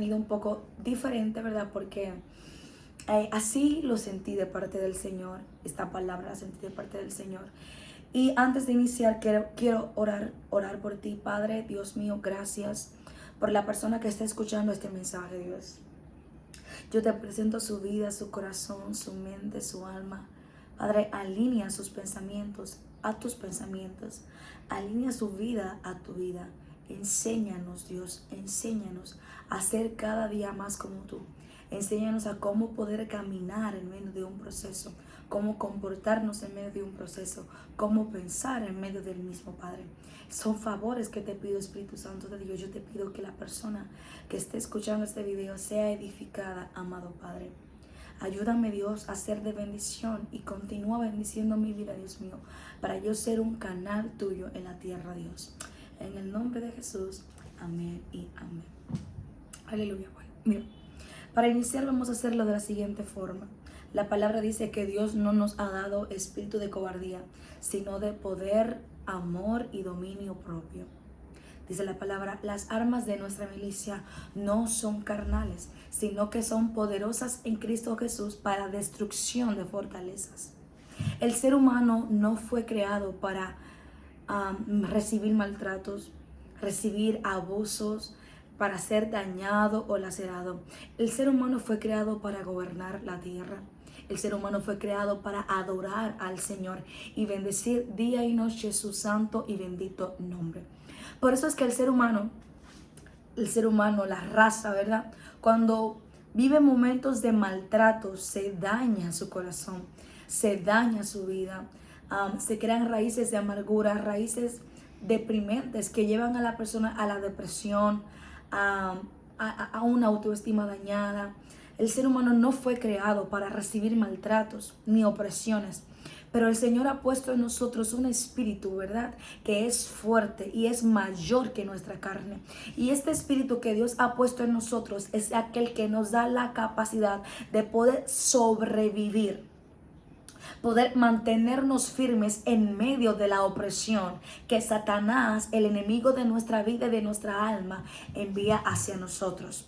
Un poco diferente, ¿verdad? Porque así lo sentí de parte del Señor. Esta palabra la sentí de parte del Señor. Y antes de iniciar, quiero orar por ti, Padre. Dios mío, gracias por la persona que está escuchando este mensaje, Dios. Yo te presento su vida, su corazón, su mente, su alma. Padre, alinea sus pensamientos a tus pensamientos. Alinea su vida a tu vida. Enséñanos, Dios, enséñanos a ser cada día más como tú. Enséñanos a cómo poder caminar en medio de un proceso, cómo comportarnos en medio de un proceso, cómo pensar en medio del mismo, Padre. Son favores que te pido, Espíritu Santo de Dios. Yo te pido que la persona que esté escuchando este video sea edificada, amado Padre. Ayúdame, Dios, a ser de bendición y continúa bendiciendo mi vida, Dios mío, para yo ser un canal tuyo en la tierra, Dios. En el nombre de Jesús, amén y amén. Aleluya. Bueno, mira, para iniciar vamos a hacerlo de la siguiente forma. La palabra dice que Dios no nos ha dado espíritu de cobardía, sino de poder, amor y dominio propio. Dice la palabra, las armas de nuestra milicia no son carnales, sino que son poderosas en Cristo Jesús para destrucción de fortalezas. El ser humano no fue creado para recibir maltratos, recibir abusos, para ser dañado o lacerado. El ser humano fue creado para gobernar la tierra. El ser humano fue creado para adorar al Señor y bendecir día y noche su santo y bendito nombre. Por eso es que el ser humano, la raza, ¿verdad? Cuando vive momentos de maltrato, se daña su corazón, se daña su vida, se crean raíces de amargura, raíces deprimentes que llevan a la persona a la depresión, a una autoestima dañada. El ser humano no fue creado para recibir maltratos ni opresiones. Pero el Señor ha puesto en nosotros un espíritu, ¿verdad? Que es fuerte y es mayor que nuestra carne. Y este espíritu que Dios ha puesto en nosotros es aquel que nos da la capacidad de poder sobrevivir, poder mantenernos firmes en medio de la opresión que Satanás, el enemigo de nuestra vida y de nuestra alma, envía hacia nosotros.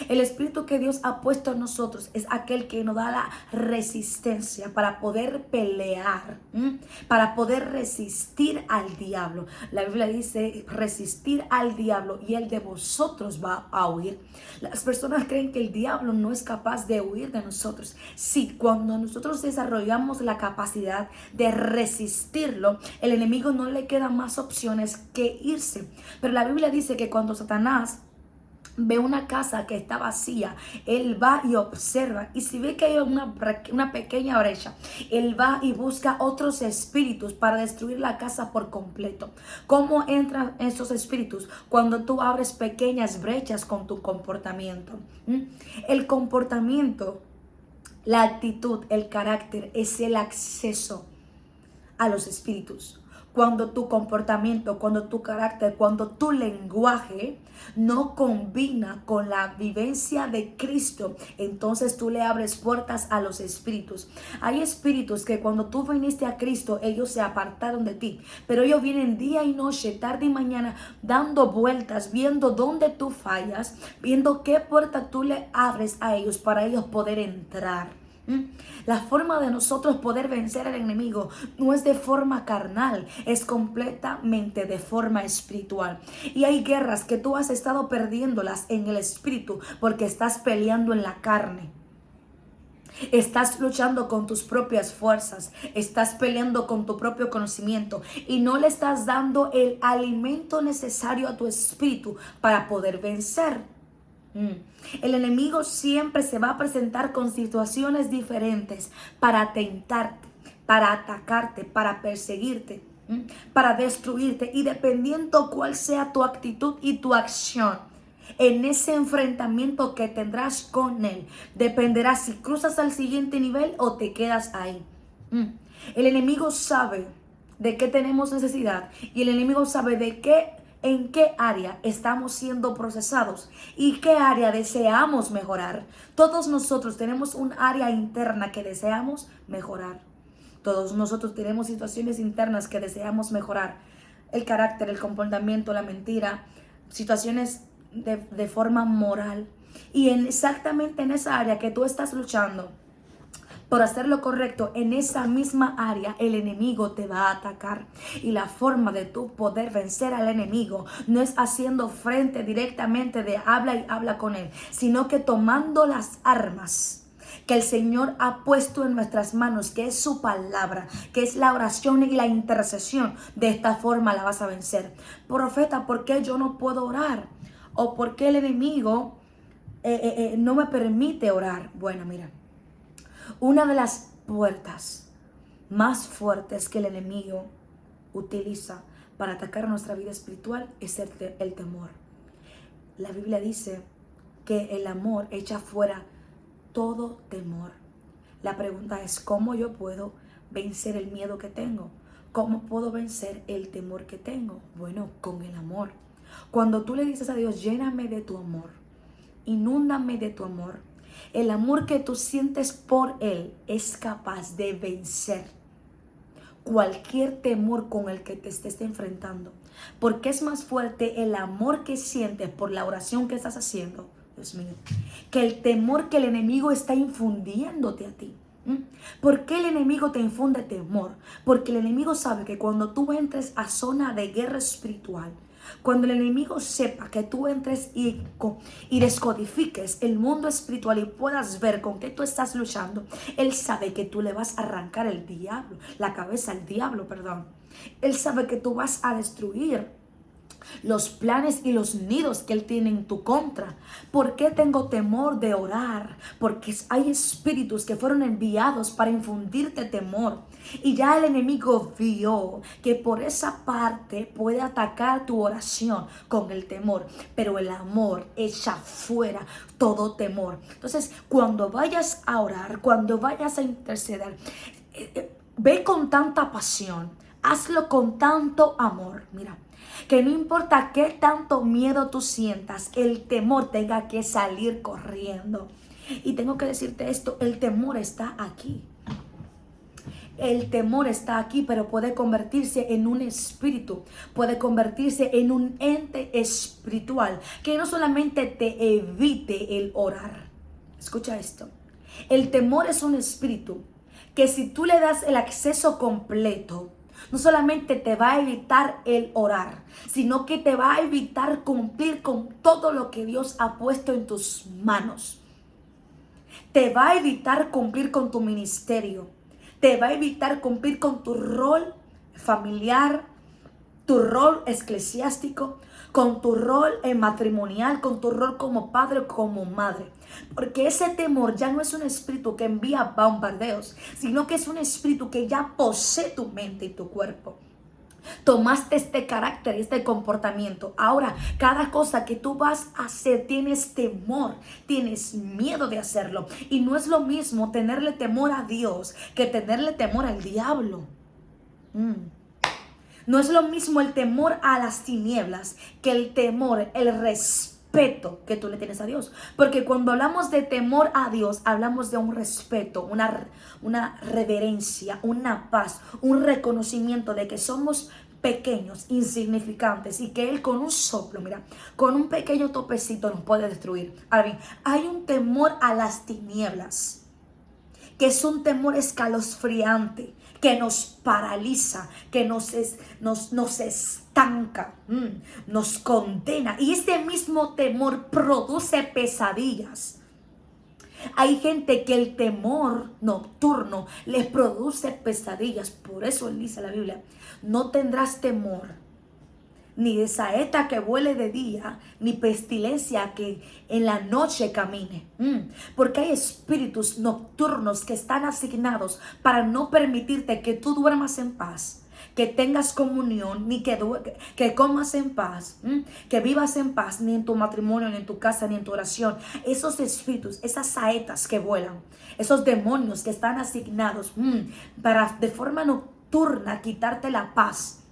El espíritu que Dios ha puesto en nosotros es aquel que nos da la resistencia para poder pelear, para poder resistir al diablo. La Biblia dice resistir al diablo y él de vosotros va a huir. Las personas creen que el diablo no es capaz de huir de nosotros. Sí, cuando nosotros desarrollamos la capacidad de resistirlo, el enemigo no le queda más opciones que irse. Pero la Biblia dice que cuando Satanás ve una casa que está vacía, él va y observa, y si ve que hay una pequeña brecha, él va y busca otros espíritus para destruir la casa por completo. ¿Cómo entran esos espíritus? Cuando tú abres pequeñas brechas con tu comportamiento. El comportamiento, la actitud, el carácter es el acceso a los espíritus. Cuando tu comportamiento, cuando tu carácter, cuando tu lenguaje no combina con la vivencia de Cristo, entonces tú le abres puertas a los espíritus. Hay espíritus que cuando tú viniste a Cristo, ellos se apartaron de ti, pero ellos vienen día y noche, tarde y mañana, dando vueltas, viendo dónde tú fallas, viendo qué puerta tú le abres a ellos para ellos poder entrar. La forma de nosotros poder vencer al enemigo no es de forma carnal, es completamente de forma espiritual. Y hay guerras que tú has estado perdiéndolas en el espíritu porque estás peleando en la carne. Estás luchando con tus propias fuerzas, estás peleando con tu propio conocimiento y no le estás dando el alimento necesario a tu espíritu para poder vencer. El enemigo siempre se va a presentar con situaciones diferentes para tentarte, para atacarte, para perseguirte, para destruirte, y dependiendo cuál sea tu actitud y tu acción en ese enfrentamiento que tendrás con él, dependerá si cruzas al siguiente nivel o te quedas ahí. El enemigo sabe de qué tenemos necesidad y el enemigo sabe en qué área estamos siendo procesados y qué área deseamos mejorar. Todos nosotros tenemos un área interna que deseamos mejorar. Todos nosotros tenemos situaciones internas que deseamos mejorar. El carácter, el comportamiento, la mentira, situaciones de forma moral. Y exactamente en esa área que tú estás luchando por hacer lo correcto, en esa misma área el enemigo te va a atacar. Y la forma de tú poder vencer al enemigo no es haciendo frente directamente de habla y habla con él, sino que tomando las armas que el Señor ha puesto en nuestras manos, que es su palabra, que es la oración y la intercesión. De esta forma la vas a vencer. Profeta, ¿por qué yo no puedo orar? ¿O por qué el enemigo no me permite orar? Bueno, mira, una de las puertas más fuertes que el enemigo utiliza para atacar nuestra vida espiritual es el temor. La Biblia dice que el amor echa fuera todo temor. La pregunta es, ¿cómo yo puedo vencer el miedo que tengo? ¿Cómo puedo vencer el temor que tengo? Bueno, con el amor. Cuando tú le dices a Dios, lléname de tu amor, inúndame de tu amor, el amor que tú sientes por Él es capaz de vencer cualquier temor con el que te estés enfrentando. Porque es más fuerte el amor que sientes por la oración que estás haciendo, Dios mío, que el temor que el enemigo está infundiéndote a ti. ¿Por qué el enemigo te infunde temor? Porque el enemigo sabe que cuando tú entres a zona de guerra espiritual, cuando el enemigo sepa que tú entres y descodifiques el mundo espiritual y puedas ver con qué tú estás luchando, él sabe que tú le vas a arrancar la cabeza al diablo, perdón. Él sabe que tú vas a destruir los planes y los nidos que él tiene en tu contra. ¿Por qué tengo temor de orar? Porque hay espíritus que fueron enviados para infundirte temor. Y ya el enemigo vio que por esa parte puede atacar tu oración con el temor. Pero el amor echa fuera todo temor. Entonces, cuando vayas a orar, cuando vayas a interceder, ve con tanta pasión. Hazlo con tanto amor. Mira, que no importa qué tanto miedo tú sientas, el temor tenga que salir corriendo. Y tengo que decirte esto, el temor está aquí. El temor está aquí, pero puede convertirse en un espíritu, puede convertirse en un ente espiritual que no solamente te evite el orar. Escucha esto. El temor es un espíritu que si tú le das el acceso completo, no solamente te va a evitar el orar, sino que te va a evitar cumplir con todo lo que Dios ha puesto en tus manos. Te va a evitar cumplir con tu ministerio. Te va a evitar cumplir con tu rol familiar, tu rol eclesiástico, con tu rol matrimonial, con tu rol como padre o como madre. Porque ese temor ya no es un espíritu que envía bombardeos, sino que es un espíritu que ya posee tu mente y tu cuerpo. Tomaste este carácter y este comportamiento. Ahora, cada cosa que tú vas a hacer, tienes temor, tienes miedo de hacerlo. Y no es lo mismo tenerle temor a Dios que tenerle temor al diablo. No es lo mismo el temor a las tinieblas que el temor, el respeto que tú le tienes a Dios. Porque cuando hablamos de temor a Dios, hablamos de un respeto, una reverencia, una paz, un reconocimiento de que somos pequeños, insignificantes y que Él con un soplo, mira, con un pequeño topecito nos puede destruir. Ahora bien, hay un temor a las tinieblas, que es un temor escalofriante, que nos paraliza, que nos estanca, nos condena. Y este mismo temor produce pesadillas. Hay gente que el temor nocturno les produce pesadillas. Por eso él dice en la Biblia, no tendrás temor ni de saeta que vuele de día, ni pestilencia que en la noche camine. Porque hay espíritus nocturnos que están asignados para no permitirte que tú duermas en paz, que tengas comunión, ni que comas en paz, que vivas en paz, ni en tu matrimonio, ni en tu casa, ni en tu oración. Esos espíritus, esas saetas que vuelan, esos demonios que están asignados para de forma nocturna quitarte la paz,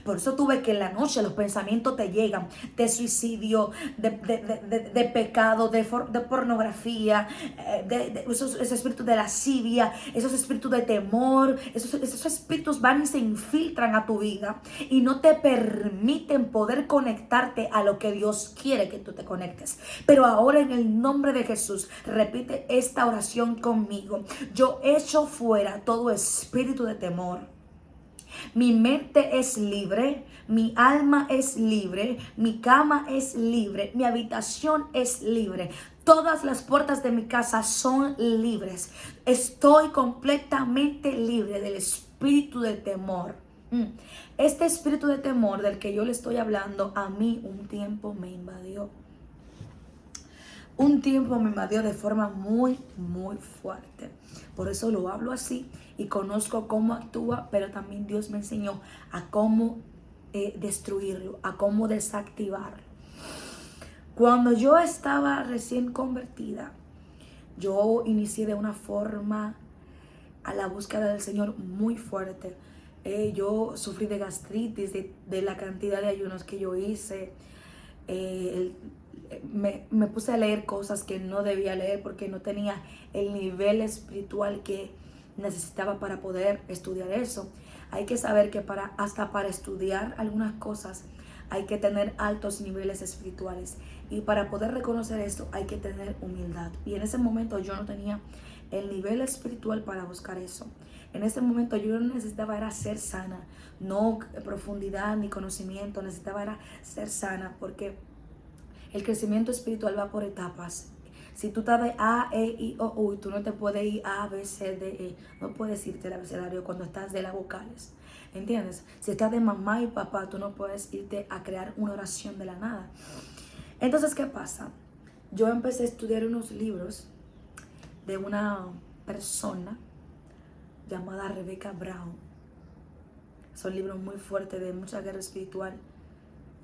Por eso tú ves que en la noche los pensamientos te llegan de suicidio, de pecado, de pornografía, esos espíritus de lascivia, esos espíritus de temor, esos espíritus van y se infiltran a tu vida y no te permiten poder conectarte a lo que Dios quiere que tú te conectes. Pero ahora en el nombre de Jesús, repite esta oración conmigo. Yo echo fuera todo espíritu de temor. Mi mente es libre, mi alma es libre, mi cama es libre, mi habitación es libre. Todas las puertas de mi casa son libres. Estoy completamente libre del espíritu de temor. Este espíritu de temor del que yo le estoy hablando, a mí un tiempo me invadió. Un tiempo me invadió de forma muy, muy fuerte. Por eso lo hablo así y conozco cómo actúa, pero también Dios me enseñó a cómo destruirlo, a cómo desactivarlo. Cuando yo estaba recién convertida, yo inicié de una forma a la búsqueda del Señor muy fuerte. Yo sufrí de gastritis, de la cantidad de ayunos que yo hice. Me puse a leer cosas que no debía leer porque no tenía el nivel espiritual que necesitaba para poder estudiar eso. Hay que saber que hasta para estudiar algunas cosas hay que tener altos niveles espirituales, y para poder reconocer esto hay que tener humildad, y en ese momento yo no tenía el nivel espiritual para buscar eso. En ese momento yo no necesitaba era ser sana, no profundidad ni conocimiento, necesitaba era ser sana, porque el crecimiento espiritual va por etapas. Si tú estás de A, E, I, O, U, tú no te puedes ir A, B, C, D, E. No puedes irte al abecedario cuando estás de las vocales. ¿Entiendes? Si estás de mamá y papá, tú no puedes irte a crear una oración de la nada. Entonces, ¿qué pasa? Yo empecé a estudiar unos libros de una persona llamada Rebecca Brown. Son libros muy fuertes, de mucha guerra espiritual.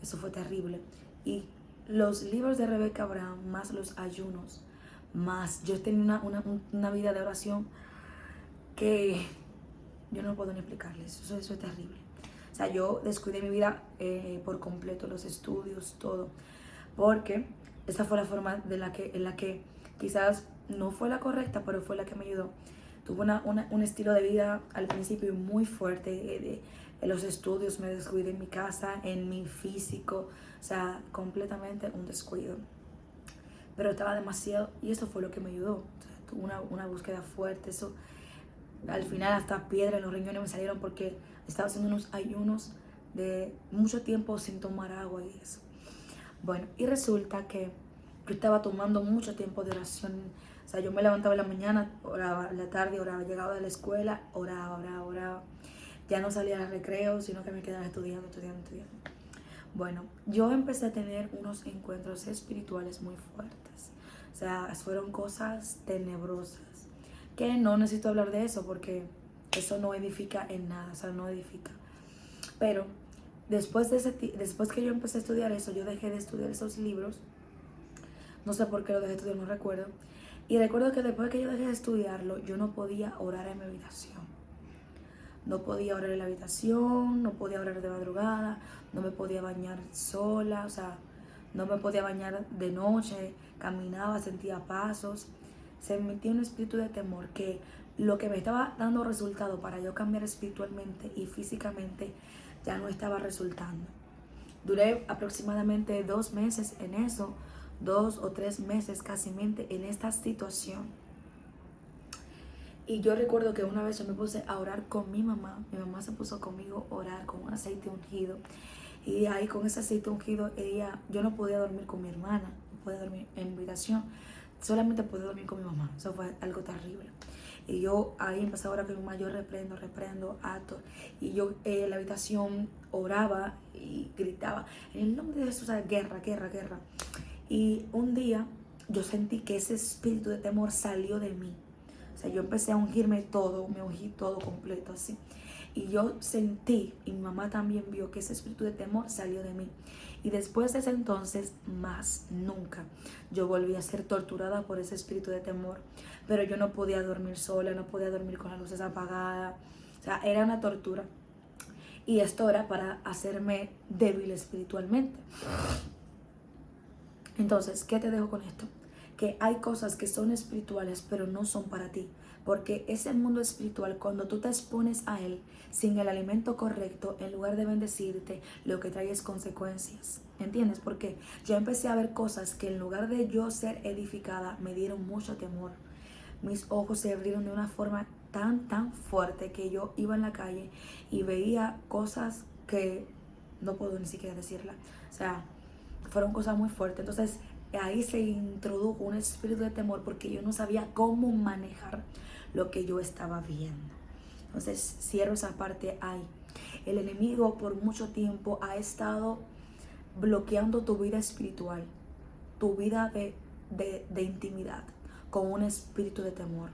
Eso fue terrible. Y los libros de Rebecca Brown, más los ayunos, más yo tenía una vida de oración que yo no puedo ni explicarles. Eso es terrible. O sea, yo descuidé mi vida por completo, los estudios, todo, porque esa fue la forma en la que quizás no fue la correcta, pero fue la que me ayudó. Tuve un estilo de vida al principio muy fuerte. En los estudios me descuidé, en mi casa, en mi físico, o sea, completamente un descuido. Pero estaba demasiado, y eso fue lo que me ayudó. O sea, tuve una búsqueda fuerte. Eso, al final hasta piedra en los riñones me salieron porque estaba haciendo unos ayunos de mucho tiempo sin tomar agua y eso. Bueno, y resulta que yo estaba tomando mucho tiempo de oración. O sea, yo me levantaba en la mañana, oraba, en la tarde oraba, llegaba de la escuela, oraba. Ya no salía al recreo, sino que me quedaba estudiando. Bueno, yo empecé a tener unos encuentros espirituales muy fuertes. O sea, fueron cosas tenebrosas, que no necesito hablar de eso porque eso no edifica en nada, o sea, no edifica. Pero después que yo empecé a estudiar eso, yo dejé de estudiar esos libros. No sé por qué lo dejé de estudiar, no recuerdo. Y recuerdo que después que yo dejé de estudiarlo, yo no podía orar en mi habitación. No podía orar en la habitación, no podía orar de madrugada, no me podía bañar sola, o sea, no me podía bañar de noche, caminaba, sentía pasos. Se me metía un espíritu de temor que lo que me estaba dando resultado para yo cambiar espiritualmente y físicamente ya no estaba resultando. Duré aproximadamente 2 meses en eso, 2 o 3 meses casi en esta situación. Y yo recuerdo que una vez yo me puse a orar con mi mamá se puso conmigo a orar con un aceite ungido. Y ahí con ese aceite ungido, yo no podía dormir con mi hermana, no podía dormir en mi habitación, solamente podía dormir con mi mamá. Eso fue algo terrible. Y yo ahí empecé a orar con mi mamá, yo reprendo, ato. Y yo en la habitación oraba y gritaba, en el nombre de Jesús, guerra. Y un día yo sentí que ese espíritu de temor salió de mí. O sea, yo empecé a ungirme todo, me ungí todo completo así. Y yo sentí, y mi mamá también vio, que ese espíritu de temor salió de mí. Y después de ese entonces, más nunca, yo volví a ser torturada por ese espíritu de temor. Pero yo no podía dormir sola, no podía dormir con las luces apagadas. O sea, era una tortura. Y esto era para hacerme débil espiritualmente. Entonces, ¿qué te dejo con esto? Que hay cosas que son espirituales, pero no son para ti. Porque ese mundo espiritual, cuando tú te expones a él sin el alimento correcto, en lugar de bendecirte, lo que trae es consecuencias. ¿Entiendes? Porque yo empecé a ver cosas que en lugar de yo ser edificada, me dieron mucho temor. Mis ojos se abrieron de una forma tan fuerte que yo iba en la calle y veía cosas que no puedo ni siquiera decirla. O sea, fueron cosas muy fuertes. Entonces ahí se introdujo un espíritu de temor porque yo no sabía cómo manejar lo que yo estaba viendo. Entonces cierro esa parte ahí. El enemigo por mucho tiempo ha estado bloqueando tu vida espiritual, tu vida de intimidad, con un espíritu de temor.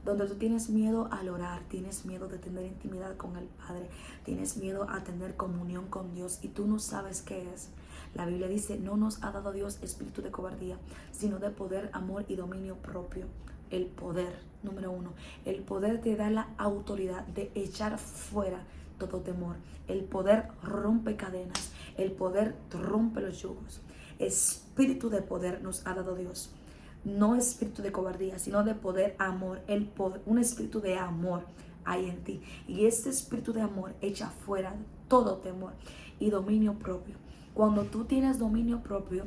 Donde tú tienes miedo al orar, tienes miedo de tener intimidad con el Padre, tienes miedo a tener comunión con Dios y tú no sabes qué es. La Biblia dice, no nos ha dado Dios espíritu de cobardía, sino de poder, amor y dominio propio. El poder, número uno. El poder te da la autoridad de echar fuera todo temor. El poder rompe cadenas. El poder rompe los yugos. Espíritu de poder nos ha dado Dios. No espíritu de cobardía, sino de poder, amor, el poder, un espíritu de amor hay en ti. Y este espíritu de amor echa fuera todo temor y dominio propio. Cuando tú tienes dominio propio,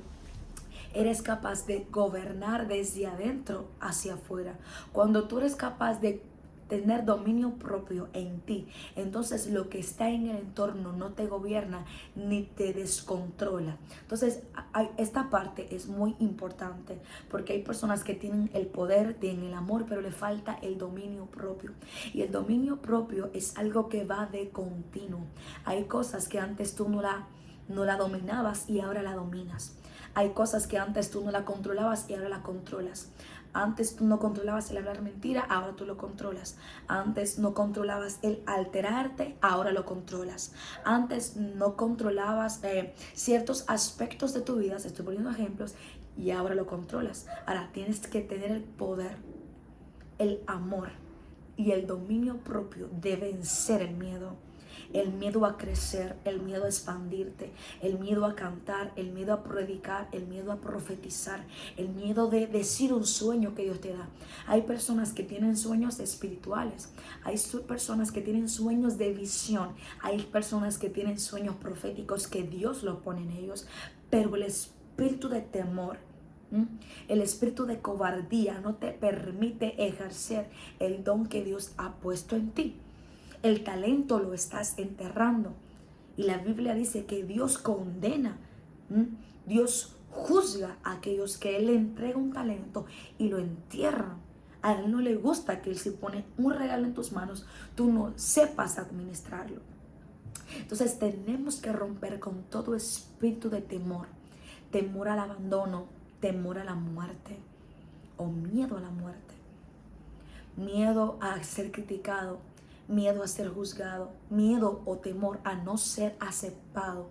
eres capaz de gobernar desde adentro hacia afuera. Cuando tú eres capaz de tener dominio propio en ti, entonces lo que está en el entorno no te gobierna ni te descontrola. Entonces esta parte es muy importante porque hay personas que tienen el poder, tienen el amor, pero le falta el dominio propio. Y el dominio propio es algo que va de continuo. Hay cosas que antes tú no la dominabas y ahora la dominas. Hay cosas que antes tú no la controlabas y ahora la controlas. Antes tú no controlabas el hablar mentira, ahora tú lo controlas. Antes no controlabas el alterarte, ahora lo controlas. Antes no controlabas ciertos aspectos de tu vida, estoy poniendo ejemplos, y ahora lo controlas. Ahora tienes que tener el poder, el amor y el dominio propio de vencer el miedo. El miedo a crecer, el miedo a expandirte, el miedo a cantar, el miedo a predicar, el miedo a profetizar, el miedo de decir un sueño que Dios te da. Hay personas que tienen sueños espirituales, hay personas que tienen sueños de visión, hay personas que tienen sueños proféticos que Dios los pone en ellos, pero el espíritu de temor, el espíritu de cobardía no te permite ejercer el don que Dios ha puesto en ti. El talento lo estás enterrando. Y la Biblia dice que Dios condena. Dios juzga a aquellos que Él le entrega un talento y lo entierran. A Él no le gusta que Él se pone un regalo en tus manos, tú no sepas administrarlo. Entonces tenemos que romper con todo espíritu de temor. Temor al abandono, temor a la muerte o miedo a la muerte. Miedo a ser criticado, miedo a ser juzgado, miedo o temor a no ser aceptado.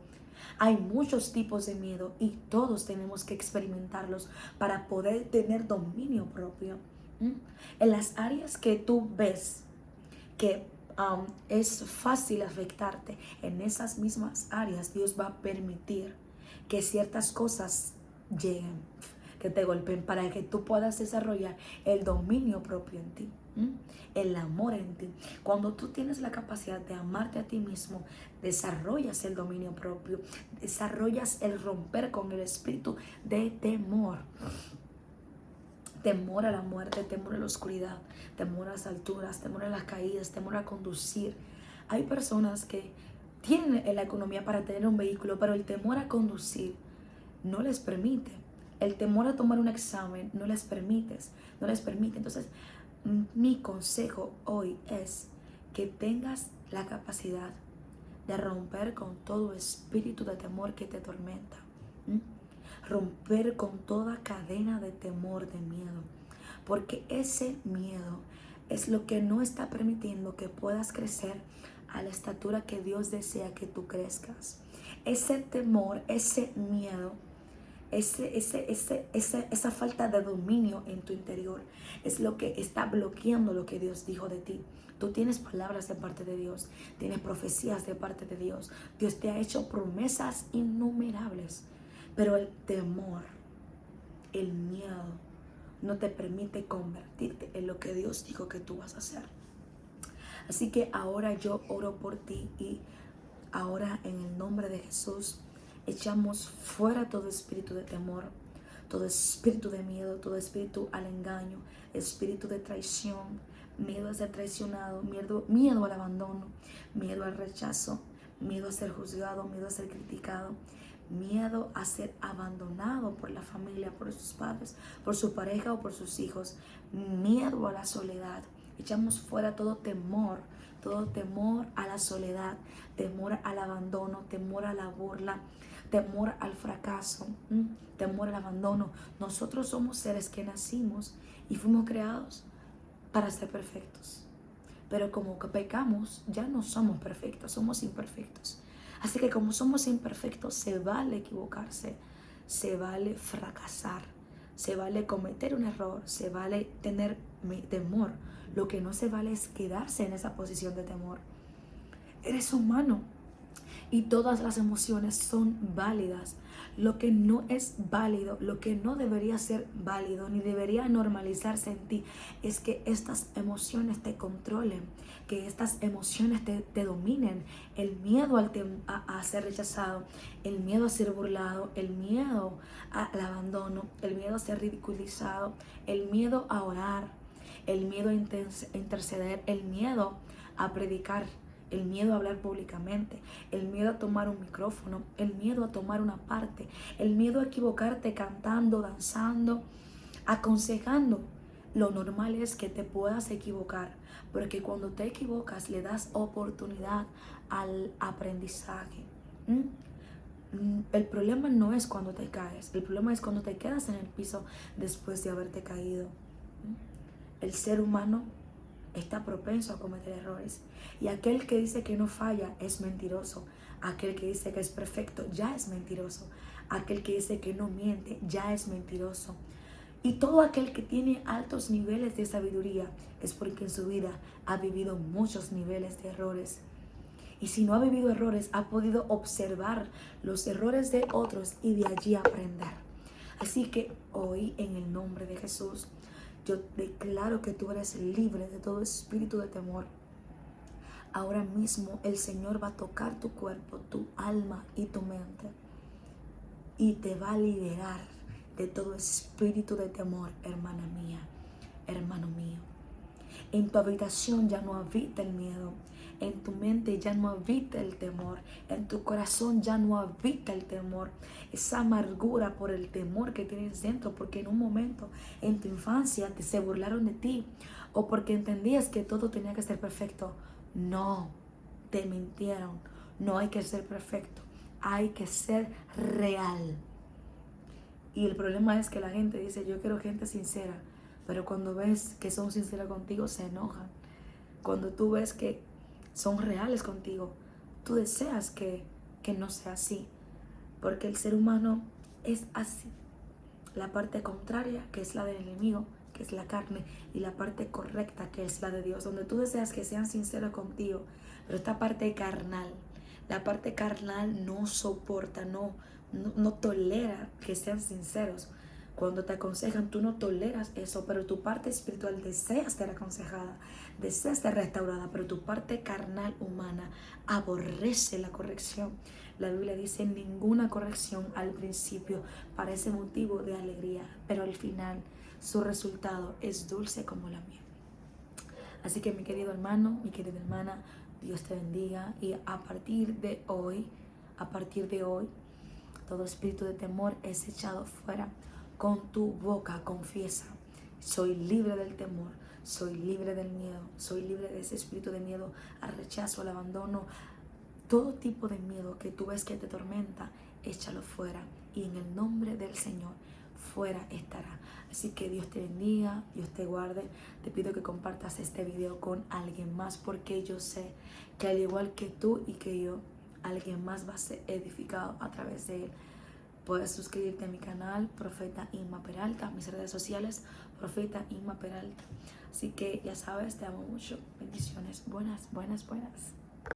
Hay muchos tipos de miedo y todos tenemos que experimentarlos para poder tener dominio propio. En las áreas que tú ves que es fácil afectarte, en esas mismas áreas Dios va a permitir que ciertas cosas lleguen, que te golpeen, para que tú puedas desarrollar el dominio propio en ti, el amor en ti. Cuando tú tienes la capacidad de amarte a ti mismo, desarrollas el dominio propio, desarrollas el romper con el espíritu de temor. Temor a la muerte, temor a la oscuridad, temor a las alturas, temor a las caídas, temor a conducir. Hay personas que tienen la economía para tener un vehículo, pero el temor a conducir no les permite. El temor a tomar un examen no les permite. Entonces, mi consejo hoy es que tengas la capacidad de romper con todo espíritu de temor que te atormenta. Romper con toda cadena de temor, de miedo, porque ese miedo es lo que no está permitiendo que puedas crecer a la estatura que Dios desea que tú crezcas. Ese temor, ese miedo esa falta de dominio en tu interior es lo que está bloqueando lo que Dios dijo de ti. Tú tienes palabras de parte de Dios, tienes profecías de parte de Dios. Dios te ha hecho promesas innumerables, pero el temor, el miedo, no te permite convertirte en lo que Dios dijo que tú vas a hacer. Así que ahora yo oro por ti y ahora en el nombre de Jesús echamos fuera todo espíritu de temor, todo espíritu de miedo, todo espíritu al engaño, espíritu de traición, miedo a ser traicionado, miedo al abandono, miedo al rechazo, miedo a ser juzgado, miedo a ser criticado, miedo a ser abandonado por la familia, por sus padres, por su pareja o por sus hijos, miedo a la soledad. Echamos fuera todo temor a la soledad, temor al abandono, temor a la burla, temor al fracaso, temor al abandono. Nosotros somos seres que nacimos y fuimos creados para ser perfectos. Pero como que pecamos, ya no somos perfectos, somos imperfectos. Así que como somos imperfectos, se vale equivocarse, se vale fracasar, se vale cometer un error, se vale tener temor. Lo que no se vale es quedarse en esa posición de temor. Eres humano y todas las emociones son válidas. Lo que no es válido, lo que no debería ser válido ni debería normalizarse en ti es que estas emociones te controlen, que estas emociones te dominen. El miedo a ser rechazado, el miedo a ser burlado, el miedo al abandono, el miedo a ser ridiculizado, el miedo a orar, el miedo a interceder, el miedo a predicar, el miedo a hablar públicamente, el miedo a tomar un micrófono, el miedo a tomar una parte, el miedo a equivocarte cantando, danzando, aconsejando. Lo normal es que te puedas equivocar, porque cuando te equivocas le das oportunidad al aprendizaje. El problema no es cuando te caes, el problema es cuando te quedas en el piso después de haberte caído. El ser humano está propenso a cometer errores. Y aquel que dice que no falla es mentiroso. Aquel que dice que es perfecto ya es mentiroso. Aquel que dice que no miente ya es mentiroso. Y todo aquel que tiene altos niveles de sabiduría es porque en su vida ha vivido muchos niveles de errores. Y si no ha vivido errores, ha podido observar los errores de otros y de allí aprender. Así que hoy, en el nombre de Jesús, yo declaro que tú eres libre de todo espíritu de temor. Ahora mismo el Señor va a tocar tu cuerpo, tu alma y tu mente. Y te va a liberar de todo espíritu de temor, hermana mía, hermano mío. En tu habitación ya no habita el miedo. En tu mente ya no habita el temor. En tu corazón ya no habita el temor. Esa amargura por el temor que tienes dentro, porque en un momento en tu infancia se burlaron de ti o porque entendías que todo tenía que ser perfecto. No, te mintieron. No hay que ser perfecto. Hay que ser real. Y el problema es que la gente dice, yo quiero gente sincera. Pero cuando ves que son sinceros contigo, se enojan. Cuando tú ves que son reales contigo, tú deseas que no sea así. Porque el ser humano es así. La parte contraria, que es la del enemigo, que es la carne, y la parte correcta, que es la de Dios, donde tú deseas que sean sinceros contigo. Pero esta parte carnal, la parte carnal no soporta, no tolera que sean sinceros. Cuando te aconsejan, tú no toleras eso, pero tu parte espiritual desea ser aconsejada, desea ser restaurada, pero tu parte carnal humana aborrece la corrección. La Biblia dice, ninguna corrección al principio parece motivo de alegría, pero al final su resultado es dulce como la miel. Así que mi querido hermano, mi querida hermana, Dios te bendiga y a partir de hoy, todo espíritu de temor es echado fuera. Con tu boca confiesa, soy libre del temor, soy libre del miedo, soy libre de ese espíritu de miedo al rechazo, al abandono. Todo tipo de miedo que tú ves que te tormenta, échalo fuera y en el nombre del Señor fuera estará. Así que Dios te bendiga, Dios te guarde. Te pido que compartas este video con alguien más porque yo sé que al igual que tú y que yo, alguien más va a ser edificado a través de él. Puedes suscribirte a mi canal, Profeta Inma Peralta, mis redes sociales, Profeta Inma Peralta. Así que ya sabes, te amo mucho. Bendiciones. Buenas, buenas, buenas.